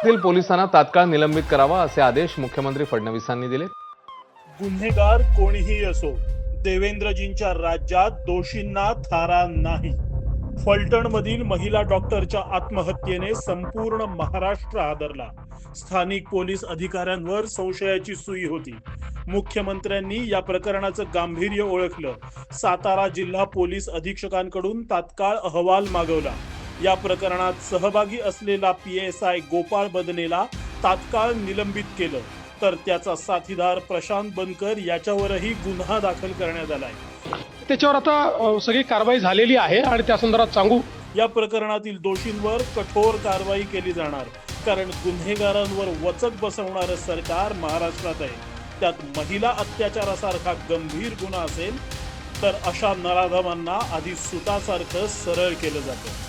पोलिसांना तात्काळ निलंबित करावा असे आदेश मुख्यमंत्री फडणवीसांनी दिले। गुन्हेगार कोणीही असो, देवेंद्रजींच्या राज्यात दोषींना थारा नाही। फलटणमधील महिला डॉक्टरच्या आत्महत्येने संपूर्ण महाराष्ट्र हादरला। स्थानिक पोलीस अधिकाऱ्यांवर संशयाची सुई होती। मुख्यमंत्र्यांनी या प्रकरणाचं गांभीर्य ओळखलं। सातारा जिल्हा पोलीस अधीक्षकांकडून तात्काळ अहवाल मागवला। या प्रकरणात सहभागी असलेला PSI गोपाळ बदनेला तात्काळ निलंबित केलं, तर त्याचा साथीदार प्रशांत बनकर याच्यावरही गुन्हा दाखल करण्यात आलाय। त्याच्यावर आता सगळी कारवाई झालेली आहे आणि त्या संदर्भात सांगू, या प्रकरणातील दोषींवर कठोर कारवाई केली जाणार, कारण गुन्हेगारांवर वचक बसवणारं सरकार महाराष्ट्रात आहे। त्यात महिला अत्याचारासारखा गंभीर गुन्हा असेल तर अशा नराधमांना आधी सुतासारखं सरळ केलं जातं।